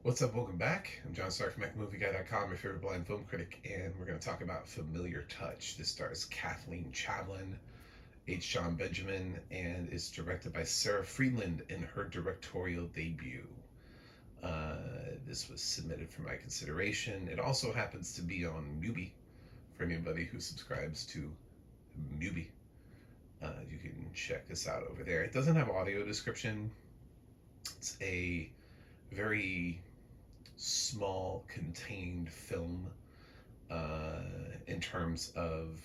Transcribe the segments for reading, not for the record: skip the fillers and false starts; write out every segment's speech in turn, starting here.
What's up? Welcome back. I'm John Stark from MacMovieGuy.com, your favorite blind film critic, and we're going to talk about Familiar Touch. This stars Kathleen Chavlin, H. John Benjamin, and is directed by Sarah Freeland in her directorial debut. This was submitted for my consideration. It also happens to be on Mubi for anybody who subscribes to Mubi. You can check this out over there. It doesn't have audio description. It's a very small, contained film uh, in terms of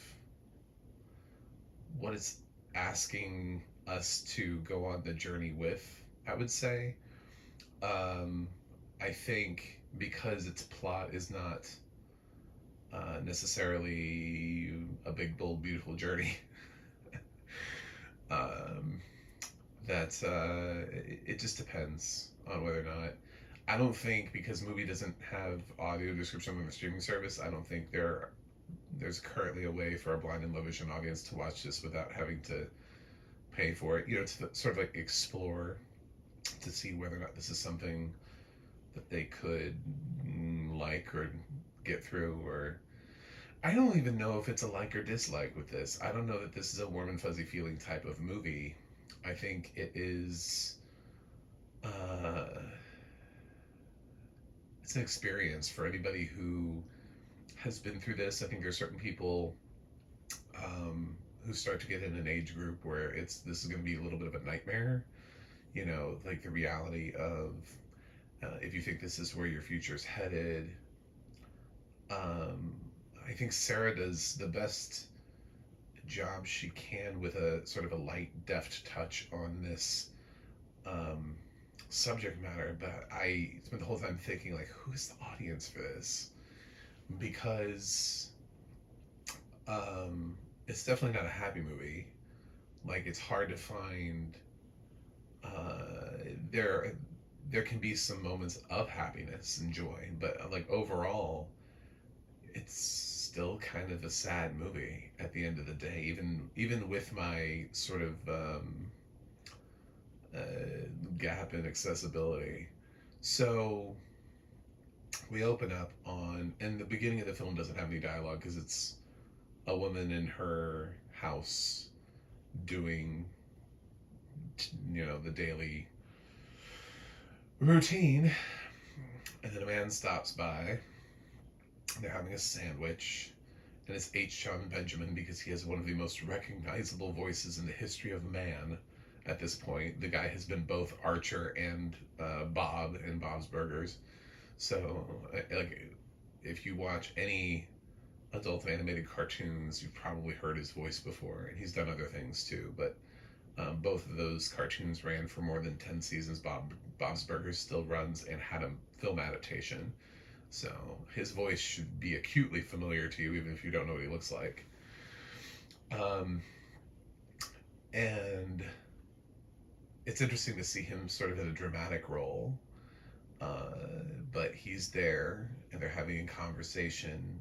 what it's asking us to go on the journey with, I would say. Um, I think because its plot is not necessarily a big, bold, beautiful journey, um, that it just depends on whether or not. I don't think because movie doesn't have audio description on the streaming service. I don't think there's currently a way for a blind and low vision audience to watch this without having to pay for it. To sort of like explore to see whether or not this is something that they could like or get through. Or I don't even know if it's a like or dislike with this. I don't know that this is a warm and fuzzy feeling type of movie. I think it is. Uh, it's an experience for anybody who has been through this. I think there's certain people who start to get in an age group where this is going to be a little bit of a nightmare. Like the reality of if you think this is where your future is headed. Um, I think Sarah does the best job she can with a sort of a light, deft touch on this um, subject matter. But I spent the whole time thinking, like, who is the audience for this? Because it's definitely not a happy movie. Like, it's hard to find. There, there can be some moments of happiness and joy, but like overall, it's still kind of a sad movie at the end of the day. Even with my sort of gap in accessibility. So we open up on, and the beginning of the film doesn't have any dialogue because it's a woman in her house doing, the daily routine, and then a man stops by. They're having a sandwich, and it's H. John Benjamin because he has one of the most recognizable voices in the history of man. At this point, the guy has been both Archer and Bob in Bob's Burgers. So, like, if you watch any adult animated cartoons, you've probably heard his voice before, and he's done other things too. But both of those cartoons ran for more than 10 seasons. Bob's Burgers still runs and had a film adaptation. So his voice should be acutely familiar to you, even if you don't know what he looks like. Um, and it's interesting to see him sort of in a dramatic role. But he's there, and they're having a conversation,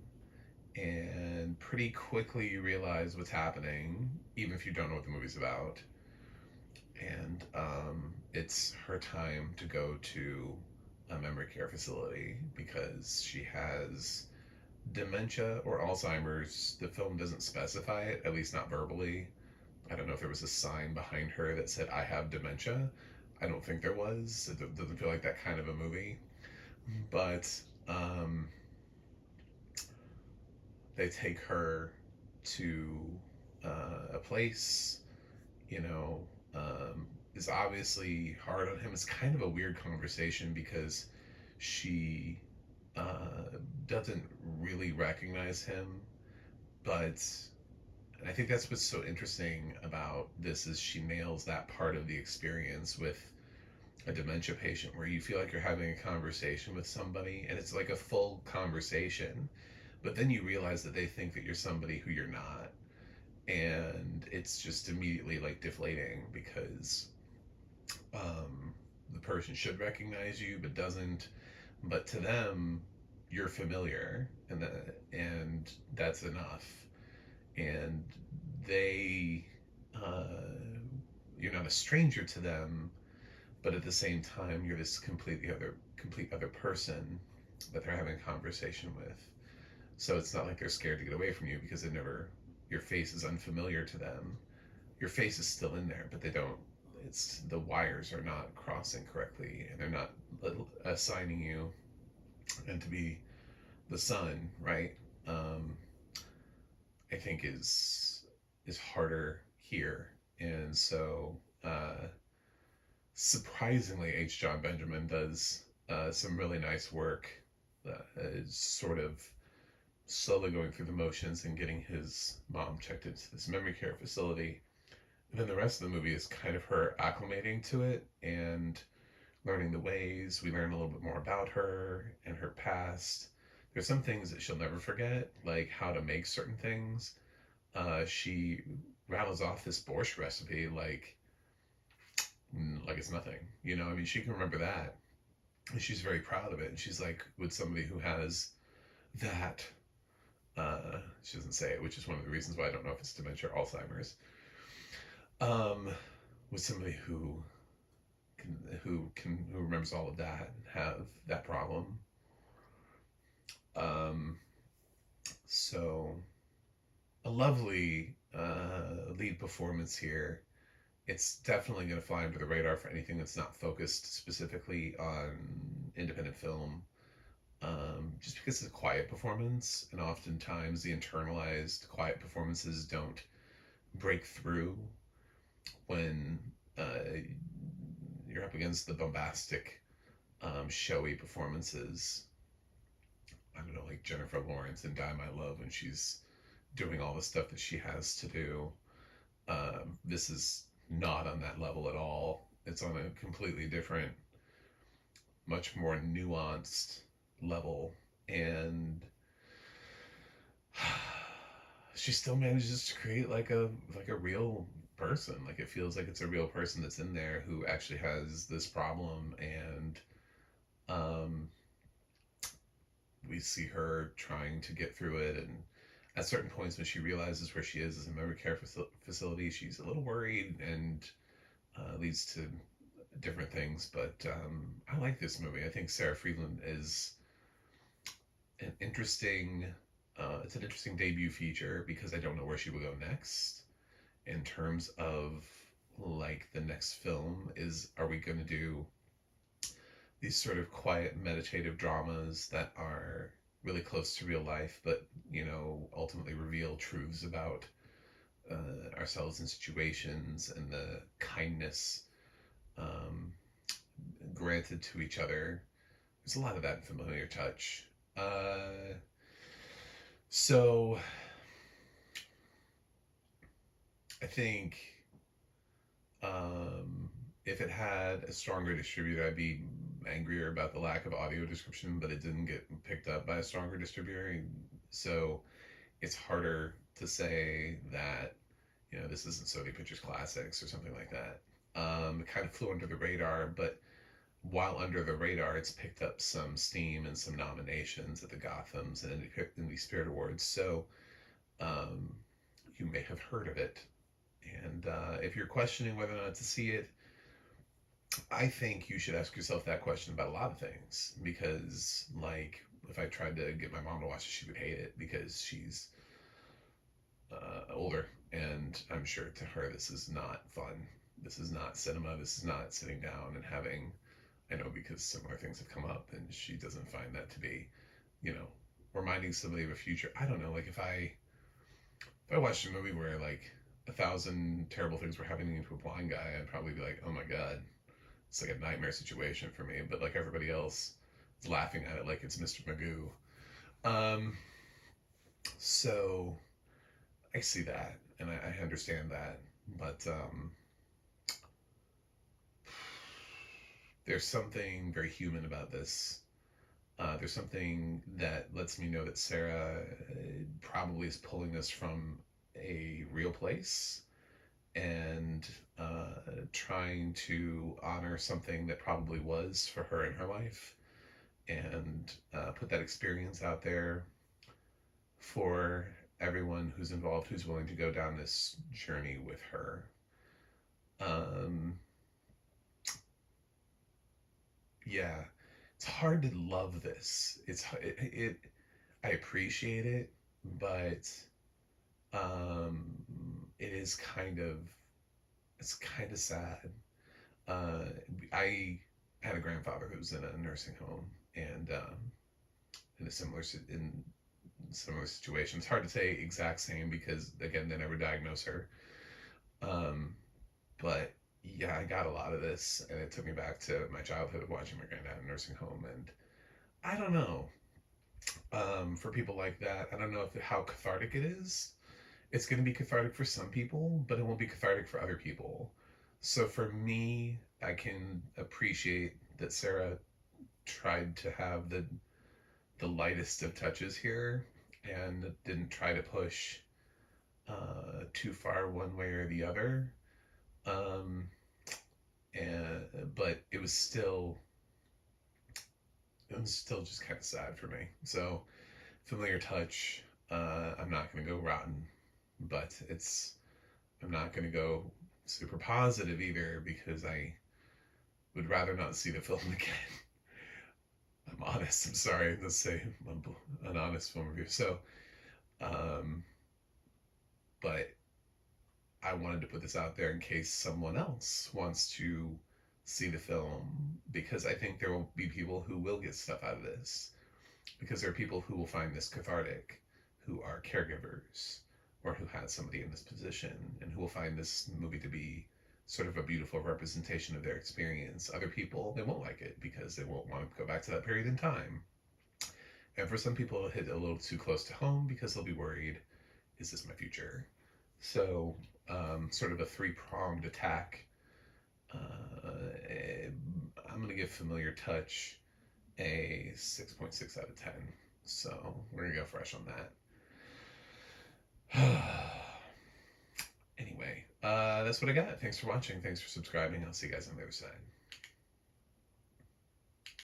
and pretty quickly you realize what's happening, even if you don't know what the movie's about. And it's her time to go to a memory care facility because she has dementia or Alzheimer's. The film doesn't specify it, at least not verbally. I don't know if there was a sign behind her that said, I have dementia. I don't think there was. It doesn't feel like that kind of a movie. But um, they take her to a place, you know, is obviously hard on him. It's kind of a weird conversation because she doesn't really recognize him, but I think that's what's so interesting about this is she nails that part of the experience with a dementia patient where you feel like you're having a conversation with somebody and it's like a full conversation, but then you realize that they think that you're somebody who you're not, and it's just immediately like deflating because the person should recognize you but doesn't, but to them you're familiar, and that's enough, and they you're not a stranger to them, but at the same time, you're this complete other person that they're having a conversation with. So it's not like they're scared to get away from you because your face is unfamiliar to them. Your face is still in there, but they don't, it's, the wires are not crossing correctly, and they're not assigning you and to be the son, right? Um, I think is harder here, and so surprisingly, H. John Benjamin does some really nice work, sort of slowly going through the motions and getting his mom checked into this memory care facility. And then the rest of the movie is kind of her acclimating to it and learning the ways. We learn a little bit more about her and her past. There's some things that she'll never forget, like how to make certain things. She rattles off this borscht recipe like it's nothing. You know, I mean, she can remember that. And she's very proud of it. And she's like, with somebody who has that, she doesn't say it, which is one of the reasons why I don't know if it's dementia or Alzheimer's. Um, with somebody who remembers all of that and have that problem. Um, so a lovely lead performance here. It's definitely going to fly under the radar for anything that's not focused specifically on independent film. Just because it's a quiet performance, and oftentimes the internalized quiet performances don't break through when you're up against the bombastic, showy performances. I don't know, like Jennifer Lawrence in Die My Love, when she's doing all the stuff that she has to do. This is not on that level at all. It's on a completely different, much more nuanced level, and she still manages to create like a real person. Like, it feels like it's a real person that's in there who actually has this problem, and um, we see her trying to get through it. And at certain points, when she realizes where she is as a memory care facility, she's a little worried, and leads to different things. But I like this movie. I think Sarah Freeland is an interesting. It's an interesting debut feature because I don't know where she will go next in terms of, like, the next film is, are we going to do these sort of quiet meditative dramas that are really close to real life, but, you know, ultimately reveal truths about ourselves and situations, and the kindness um, granted to each other. There's a lot of that in Familiar Touch. So I think if it had a stronger distributor, I'd be angrier about the lack of audio description, but it didn't get picked up by a stronger distributor. So it's harder to say that, you know, this isn't Sony Pictures Classics or something like that. It kind of flew under the radar, but while under the radar, it's picked up some steam and some nominations at the Gothams and Indie Spirit Awards. So you may have heard of it. And if you're questioning whether or not to see it, I think you should ask yourself that question about a lot of things. Because, like, if I tried to get my mom to watch it, she would hate it because she's older. And I'm sure to her, this is not fun. This is not cinema. This is not sitting down and having, I know because similar things have come up, and she doesn't find that to be, you know, reminding somebody of a future. I don't know, like, if I watched a movie where, like, 1,000 terrible things were happening to a blind guy, I'd probably be like, oh my god, it's like a nightmare situation for me. But, like, everybody else is laughing at it like it's Mr. Magoo. So I see that, and I understand that, but there's something very human about this. There's something that lets me know that Sarah probably is pulling this from a real place, and trying to honor something that probably was for her in her life, and put that experience out there for everyone who's involved, who's willing to go down this journey with her. Um, yeah, it's hard to love this. I appreciate it, but um, it is it's kind of sad. Uh, I had a grandfather who was in a nursing home and in a in similar situation. It's hard to say exact same because again they never diagnosed her. Um, but yeah, I got a lot of this, and it took me back to my childhood of watching my granddad in a nursing home, and I don't know. For people like that, I don't know if how cathartic it is. It's going to be cathartic for some people, but it won't be cathartic for other people. So for me, I can appreciate that Sarah tried to have the lightest of touches here and didn't try to push too far one way or the other. Um, and but it was still just kind of sad for me. So familiar touch. I'm not gonna go rotten, but I'm not gonna go super positive either because I would rather not see the film again. I'm honest. I'm sorry. Let's say an honest film review. So, um, but I wanted to put this out there in case someone else wants to see the film because I think there will be people who will get stuff out of this because there are people who will find this cathartic who are caregivers or who had somebody in this position and who will find this movie to be sort of a beautiful representation of their experience. Other people, they won't like it because they won't want to go back to that period in time. And for some people, it'll hit a little too close to home because they'll be worried, is this my future? So, sort of a three-pronged attack. I'm going to give Familiar Touch a 6.6 out of 10. So we're going to go fresh on that. Anyway, that's what I got. Thanks for watching. Thanks for subscribing. I'll see you guys on the other side.